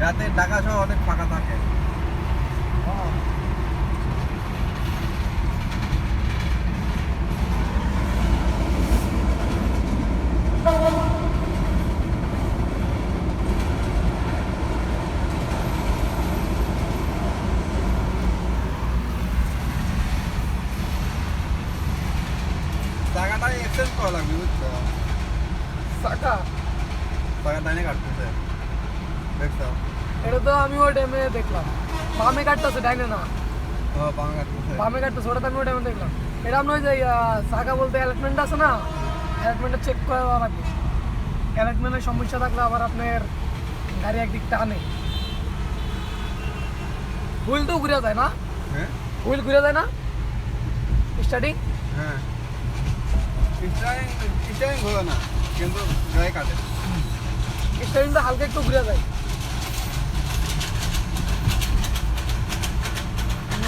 রাতে ঢাকা শহর অনেক ফাঁকা থাকে। টাকাটা এক্সচেঞ্জ করা লাগবে, বুঝছো? চাকা টাকা টাইনে কাটতেছে, দেখছো? এটা তো আমি ওই টাইমে দেখলাম বামে কাটতেছে, ডাইনে না বামে কাটতেছে। বামে কাটতেছে, ওটা তো আমি ওই টাইমে দেখলাম। এটা আপনি ওই যে চাকা বলতে অ্যালাইনমেন্ট আছে না, অ্যালাইনমেন্টটা চেক করা লাগবে। অ্যালাইনমেন্টের সমস্যা থাকলে আবার আপনার গাড়ি একদিক টানে, হুইল তো ঘুরে যায় না, হ্যাঁ হুইল ঘুরে যায় না স্টার্টিং। হ্যাঁ, স্টারিং ঘোরে না, কিন্তু গায়ে কাটে। স্টার্টিংটা হালকা একটু ঘুরে যায়।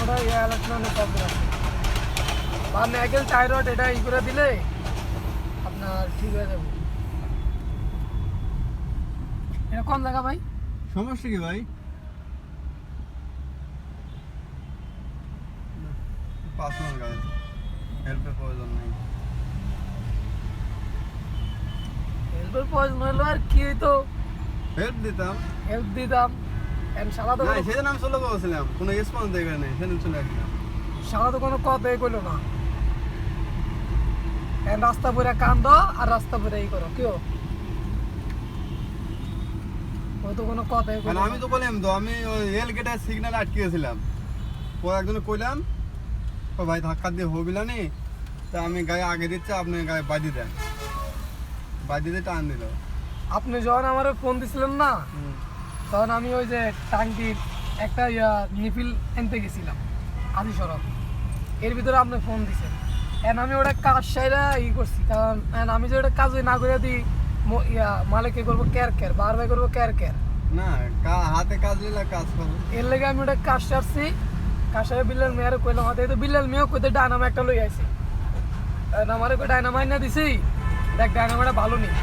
ওটা অ্যালাইনমেন্টের প্রবলেম আছে। বা ন্যাকেল টাইরড এটা ই করে দিলে আপনার ঠিক হয়ে যাবে। এটা কোন জায়গা ভাই? সমস্যা কি ভাই? পার্সোনাল গাড়ি, হেল্পের প্রয়োজন নেই। হেল্পের প্রয়োজন হলো আর কি হইতো, হেল্প দিতাম। হেল্প দিতাম। শালা তো না, সেদিন আমি চলে বলছিলাম, কোনো রেসপন্স দেবে নেই, সেদিন চলে আসলাম। শালা তো কোনো কথাই কইলো না। রাস্তা পুরা কান্দ আর রাস্তা পুরা ই করো কেউ, ও তো কোনো কথাই মানে কইলো আমি তো বললাম তো, আমি ওই রেল গেটের সিগন্যাল আটকিয়েছিলাম। ও একজনে কইলাম, ও ভাই ধাক্কা দিয়ে হবিলানি, তা আমি গায়ে আগে দিচ্ছি, আপনি গায়ে বাজি দেন। বাজি দিয়ে টান দিল। আপনি যখন আমার ফোন দিছিলেন না, তখন আমি ওই যে টাঙ্কির একটা নিফিল আনতে গেছিলাম আদি সড়ক, এর ভিতরে আপনি ফোন দিছেন। আমি ওটা কাজ সাইরা ই করছি, কারণ আমি যে ওটা কাজ না করে দিই মালিকে করবো ক্যার ক্যার, বারবার করবো ক্যার ক্যার। না, হাতে কাজ নিলে কাজ করো। এর লেগে আমি ওটা কাজ সারছি। কাজ সারে বিল্লাল মেয়ারে কইলাম, হয়তো এই তো বিল্লাল মেয়েও কইতে ডায়নামা একটা লই আইছে। আমারে কই ডায়নামা না দিছি, দেখ ডায়নামাটা ভালো নেই,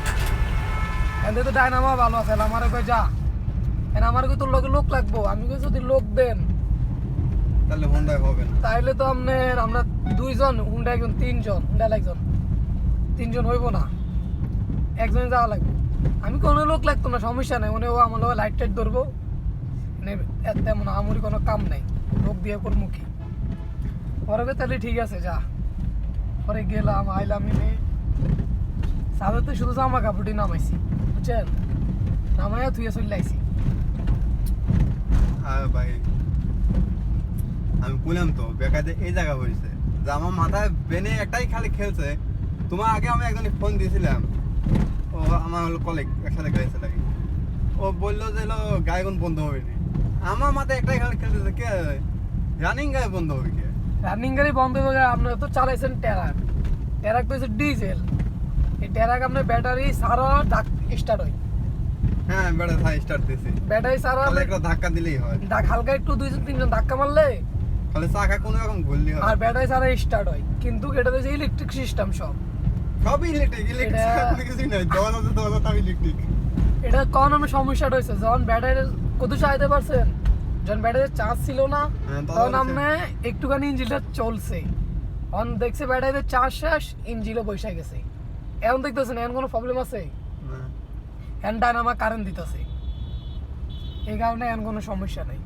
এতে তো ডায়নামা ভালো আছে। আমারে কই যা, আমার কই তোর লোক লাগবো। আমি কই যদি লোক দেন তাহলে হোন্ডায় হবে না। তাইলে তো আমরা দুইজন, হুন্ডা একজন, তিনজন, হুন্ডা একজন, তিনজন হইব না, একজনে যাওয়া লাগবে। আমি কোনো লোক লাগতো না, সমস্যা নাই। ও আমার লোক লাইট টাইট ধরবো, তেমন আমরি কোনো কাম নাই, লোক দিয়ে করবো কি। পরে তাহলে ঠিক আছে যা। পরে গেলাম, আইলাম, এনে সাথে তো শুধু জামা কাপড়টি নামাইছি, বুঝছেন, নামাইয়া থুয়ে চলে আইছি। আর ভাই আমি বললাম তো, বেকারে এই জায়গা হয়েছে যে আমার মাথায় বেনে একটাই খালি খেলছে। তোমার আগে আমি একজনকে ফোন দিয়েছিলাম, ও আমার হলো কলিগ, একসাথে গেছে লাগে। ও বললো যে হলো গায়ে কোন বন্ধ হবে না। আমার মাথায় একটাই খালি খেলতেছে, কে রানিং গায়ে বন্ধ হবে কে? রানিং গাড়ি বন্ধ হয়ে গেলে আপনারা তো চালাইছেন ট্যারাক, ট্যারাক তো হচ্ছে ডিজেল। এই ট্যারাক আপনার ব্যাটারি সারা স্টার্ট হয়। হ্যাঁ, বেড়া থাই স্টার্ট দিছি, ব্যাটারি সারা তাহলে একটা ধাক্কা দিলেই হয়। হালকা একটু দুইজন তিনজন ধাক্কা মারলে তাহলে চাকা কোনো রকম ঘুরলি হয়। আর ব্যাটারি সারা স্টার্ট হয়। কিন্তু এটা তো ইলেকট্রিক সিস্টেম সব, সবই ইলেকট্রিক, ইলেকট্রিক কোনো কিছুই নাই। দোয়া আছে, দোয়া তাও ইলেকট্রিক। এটা কোন আমার সমস্যাটা হয়েছে, যখন ব্যাটারি কত চাইতে পারছেন, যখন ব্যাটারির চার্জ ছিল না, তখন আপনি একটুখানি ইঞ্জিনটা চলছে, তখন দেখছে ব্যাটারিতে চার্জ শেষ, ইঞ্জিনও বসে গেছে। এখন দেখতেছেন এখন কোনো প্রবলেম আছে, এখন ডায়নামা কারেন্ট দিতেছে, এই কারণে এখন কোনো সমস্যা নেই।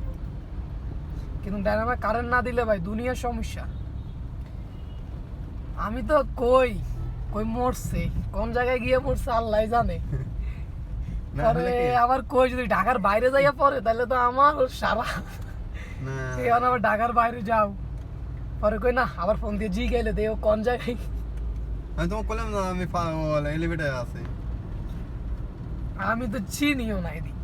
কিন্তু ডায়নামা কারেন্ট না দিলে ভাই দুনিয়ার সমস্যা। আমি তো কই কই মরছে, কোন জায়গায় গিয়ে মরছে আল্লাহ জানে। পরে আবার কই যদি ঢাকার বাইরে যাইয়া পড়ে তাহলে তো আমার সারা, এখন আবার ঢাকার বাইরে যাও, পরে কই না আবার ফোন দিয়ে জি গেলে দেও কোন জায়গায়। আমি তোমাকে বললাম না, আমি এলিভেটরে আছি। আমি তো চিনিও না এদিক।